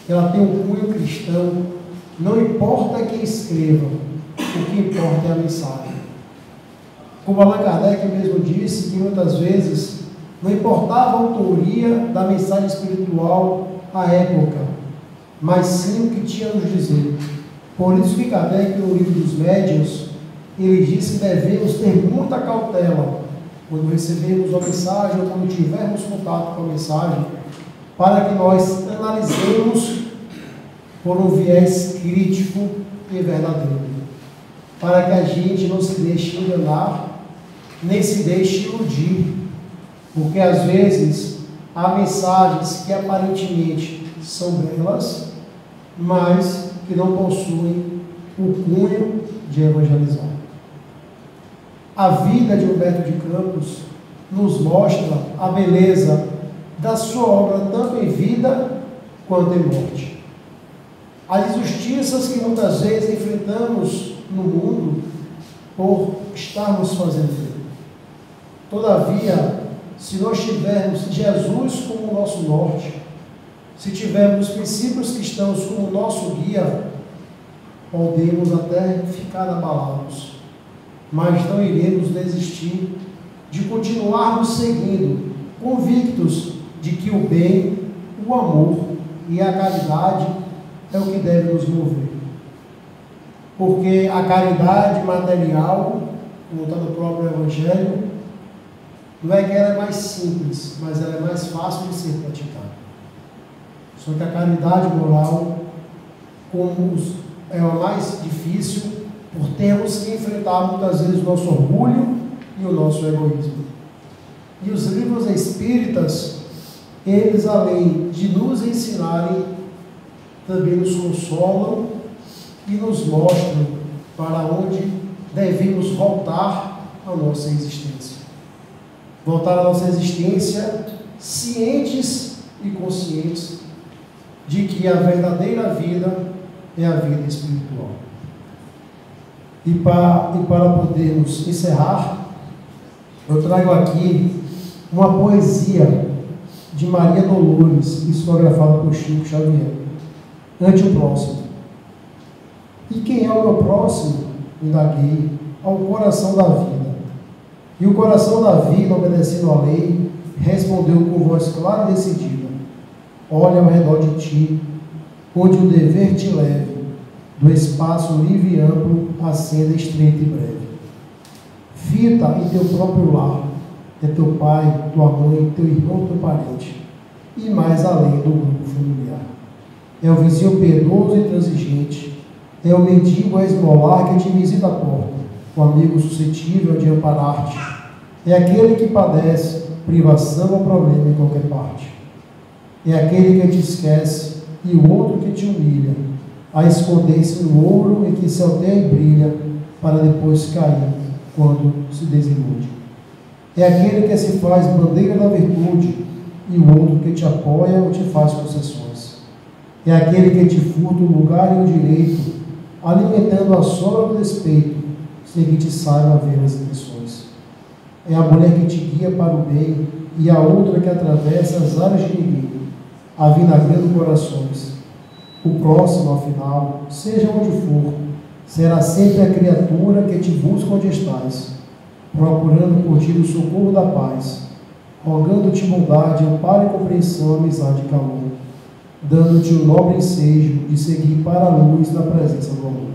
ela tem um cunho cristão, não importa quem escreva, o que importa é a mensagem. Como Allan Kardec mesmo disse, que muitas vezes não importava a autoria da mensagem espiritual à época, mas sim o que tinha a nos dizer. Por isso que Kardec, no livro dos Médiuns, ele disse que devemos ter muita cautela quando recebemos uma mensagem ou quando tivermos contato com a mensagem, para que nós analisemos por um viés crítico e verdadeiro, para que a gente não se deixe enganar, nem se deixe iludir, porque às vezes há mensagens que aparentemente são belas, mas que não possuem o cunho de evangelizar. A vida de Humberto de Campos nos mostra a beleza da sua obra, tanto em vida quanto em morte. As injustiças que muitas vezes enfrentamos no mundo por estarmos fazendo bem. Todavia, se nós tivermos Jesus como nosso norte, se tivermos os princípios cristãos como nosso guia, podemos até ficar abalados, mas não iremos desistir de continuarmos seguindo, convictos de que o bem, o amor e a caridade é o que deve nos mover. Porque a caridade material, como está no próprio Evangelho, não é que ela é mais simples, mas ela é mais fácil de ser praticada. Só que a caridade moral, como é a mais difícil, por termos que enfrentar muitas vezes o nosso orgulho e o nosso egoísmo. E os livros espíritas, eles, além de nos ensinarem, também nos consolam e nos mostram para onde devemos voltar a nossa existência. Voltar à nossa existência cientes e conscientes de que a verdadeira vida é a vida espiritual. E para podermos encerrar, eu trago aqui uma poesia de Maria Dolores, psicografada por Chico Xavier. Ante o próximo. E quem é o meu próximo? Indaguei. Ao coração da vida. E o coração da vida, obedecendo à lei, respondeu com voz clara e decidida: olha ao redor de ti, onde o dever te leve, do espaço livre e amplo à senda estreita e breve. Fita em teu próprio lar, é teu pai, tua mãe, teu irmão, teu parente, e mais além do grupo familiar. É o vizinho piedoso e transigente, é o mendigo a esmolar que te visita a porta, o amigo suscetível de amparar-te, é aquele que padece privação ou problema em qualquer parte, é aquele que te esquece e o outro que te humilha, a esconder-se no ouro em que se alteia e brilha, para depois cair quando se desilude. É aquele que se faz bandeira da virtude e o outro que te apoia ou te faz concessões. É aquele que te furta o lugar e o direito, alimentando a sombra do despeito, sem que te saiba ver as intenções. É a mulher que te guia para o bem e a outra que atravessa as áreas de ninguém, avinagrando corações. O próximo, afinal, seja onde for, será sempre a criatura que te busca onde estás, procurando por ti o socorro da paz, rogando-te bondade, amparo e compreensão, amizade e calor, dando-te o nobre ensejo de seguir para a luz da presença do amor.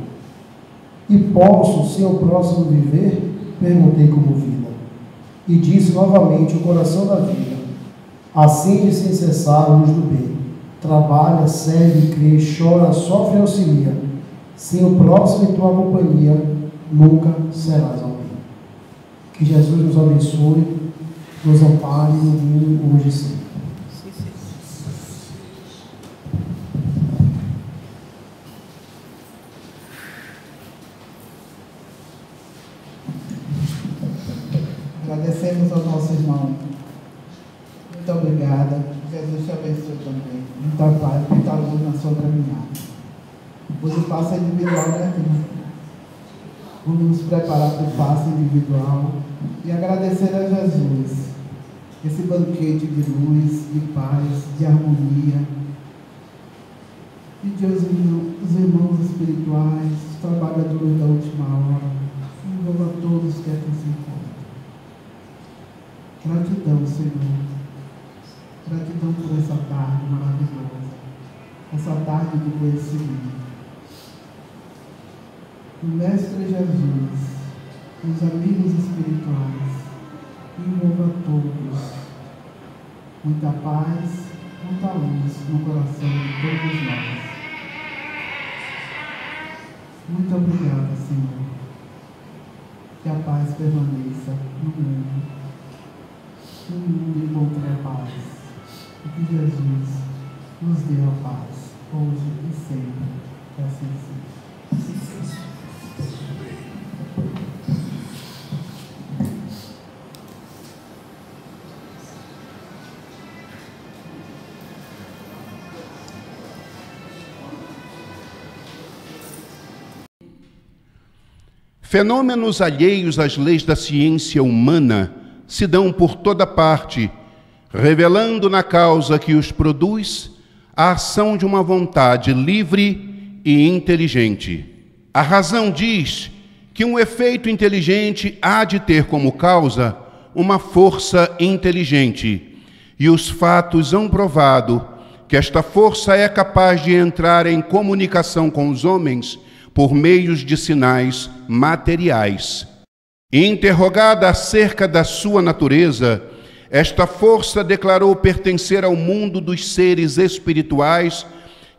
E posso, sem o próximo viver? Perguntei comovida. E disse novamente o coração da vida: acende sem cessar a luz do bem, trabalha, serve, crê, chora, sofre e auxilia. Sem o próximo em tua companhia, nunca serás alguém. Que Jesus nos abençoe, nos ampare no mundo hoje e sempre. Agradecemos ao nosso irmão. Muito obrigada. Jesus te abençoe também. Muita paz, muita luz na sua caminhada. Hoje o passo é individual, né, irmão? Vamos nos preparar para o passo individual e agradecer a Jesus esse banquete de luz, de paz, de harmonia. Pedir os irmãos espirituais, os trabalhadores da última hora, envolva todos que aqui se encontram. Gratidão, Senhor. Gratidão por essa tarde maravilhosa, essa tarde do conhecimento. O Mestre Jesus, os amigos espirituais, envolva todos. Muita paz, muita luz no coração de todos nós. Muito obrigada, Senhor. Que a paz permaneça no mundo. Que o mundo encontre a paz. E que Jesus nos dê a paz, hoje e sempre. Que assim seja. Fenômenos alheios às leis da ciência humana se dão por toda parte, revelando na causa que os produz a ação de uma vontade livre e inteligente. A razão diz que um efeito inteligente há de ter como causa uma força inteligente, e os fatos hão provado que esta força é capaz de entrar em comunicação com os homens por meios de sinais materiais. Interrogada acerca da sua natureza, esta força declarou pertencer ao mundo dos seres espirituais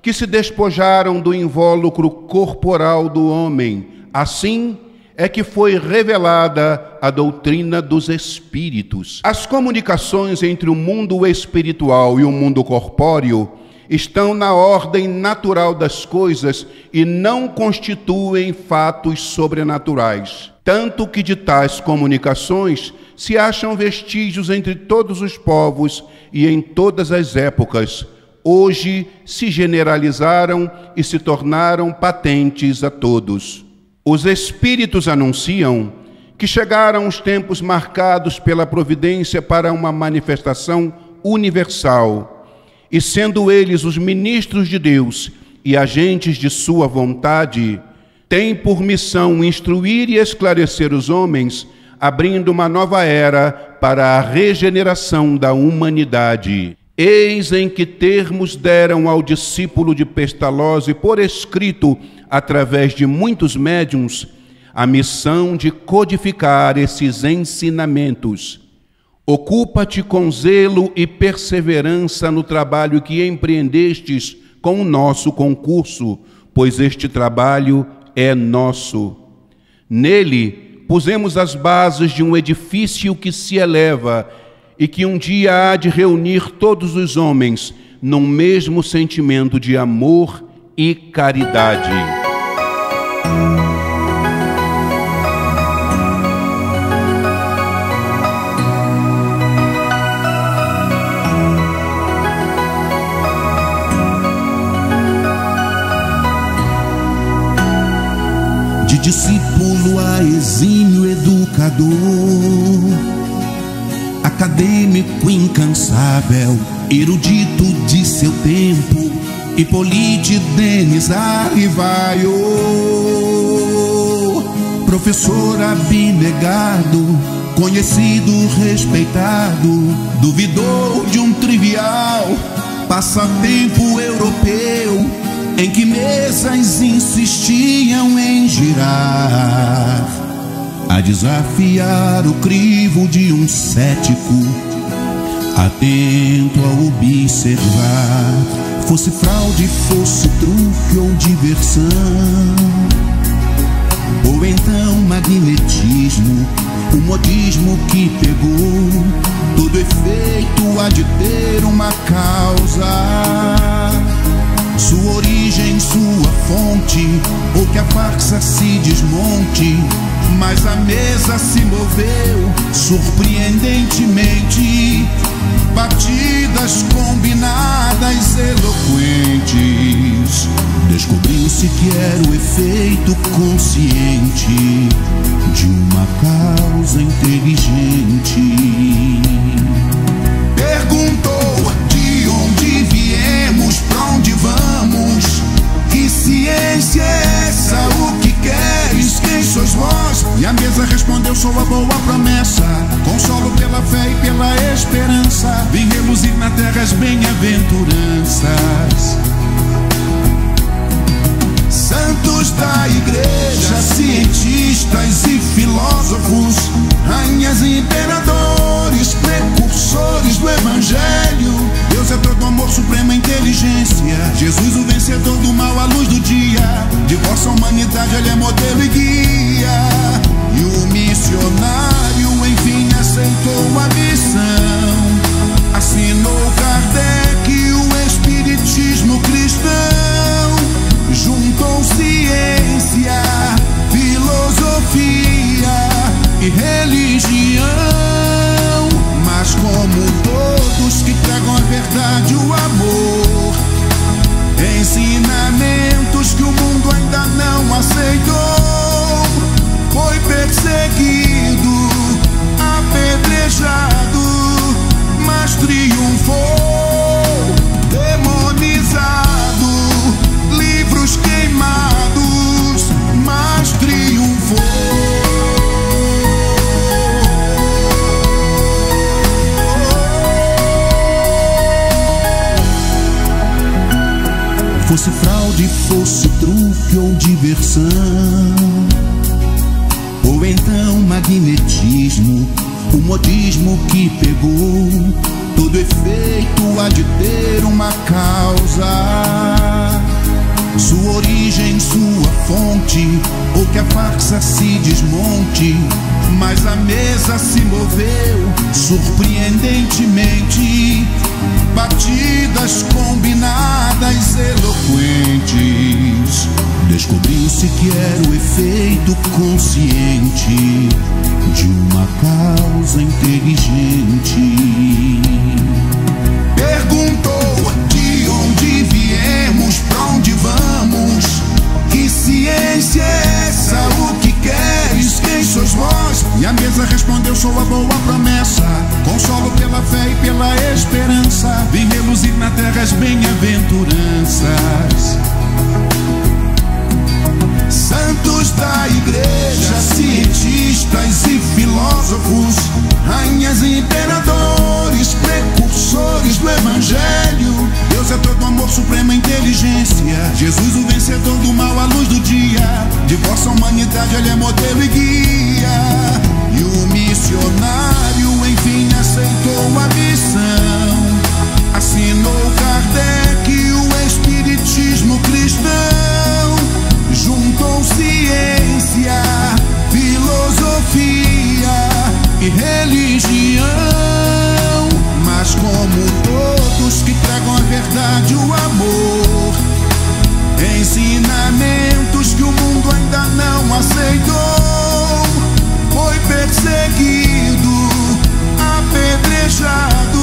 que se despojaram do invólucro corporal do homem. Assim é que foi revelada a doutrina dos espíritos. As comunicações entre o mundo espiritual e o mundo corpóreo estão na ordem natural das coisas e não constituem fatos sobrenaturais. Tanto que de tais comunicações se acham vestígios entre todos os povos e em todas as épocas. Hoje se generalizaram e se tornaram patentes a todos. Os Espíritos anunciam que chegaram os tempos marcados pela providência para uma manifestação universal, e sendo eles os ministros de Deus e agentes de sua vontade, têm por missão instruir e esclarecer os homens, abrindo uma nova era para a regeneração da humanidade. Eis em que termos deram ao discípulo de Pestalozzi por escrito, através de muitos médiuns, a missão de codificar esses ensinamentos. Ocupa-te com zelo e perseverança no trabalho que empreendestes com o nosso concurso, pois este trabalho é nosso. Nele pusemos as bases de um edifício que se eleva e que um dia há de reunir todos os homens num mesmo sentimento de amor e caridade. De discípulo a exímio educador, acadêmico incansável, erudito de seu tempo, Hipólite Denis Arrivaio, professor abnegado, conhecido, respeitado, duvidou de um trivial passatempo europeu em que mesas insistiam em girar, a desafiar o crivo de um cético, atento a observar, fosse fraude, fosse truque ou diversão, ou então magnetismo, o modismo que pegou, todo efeito há de ter uma causa, sua origem, sua fonte, ou que a farsa se desmonte, mas a mesa se moveu surpreendentemente, batidas combinadas eloquentes, descobriu-se que era o efeito consciente de uma causa inteligente. Perguntou de onde viemos, pra onde vamos, que ciência é essa, o que queres, quem sois vós? E a mesa respondeu, sou a boa promessa, consolo pela fé e pela esperança, vim reluzir na terra as bem-aventuranças. Santos da igreja, cientistas e filósofos, rainhas e imperadores, precursores do evangelho, Deus é todo amor, suprema inteligência, Jesus o vencedor do mal, a luz do dia, de vossa humanidade ele é modelo e guia, e o missionário enfim aceitou a missão, assinou Kardec o espiritismo cristão, juntou ciência, filosofia e religião, mas como todos que pregam a verdade, o amor, ensinamentos que o mundo ainda não aceitou, foi perseguido, apedrejado, mas triunfou, demonizado, livros queimados, mas triunfou. fosse fraude, fosse truque ou diversão, ou então magnetismo, o modismo que pegou. Todo efeito há de ter uma causa, sua origem, sua fonte, ou que a farsa se desmonte. Mas a mesa se moveu surpreendentemente, batidas combinadas eloquentes. Descobriu-se que era o efeito consciente de uma causa inteligente. Perguntou de onde viemos, pra onde vamos, que ciência é essa, o que queres, quem sois vós? E a mesa respondeu: sou a boa promessa, consolo pela fé e pela esperança, vim reluzir na terra as bem-aventuranças. Santos da igreja, cientistas e filósofos, rainhas e imperadores, precursores do evangelho. Deus é todo amor, suprema inteligência, Jesus o vencedor do mal, a luz do dia. De vossa humanidade ele é modelo e guia. E o missionário enfim aceitou a missão, assinou Kardec o espiritismo cristão. Juntou ciência, filosofia e religião. Mas como todos que pregam a verdade, o amor, ensinamentos que o mundo ainda não aceitou, foi perseguido, apedrejado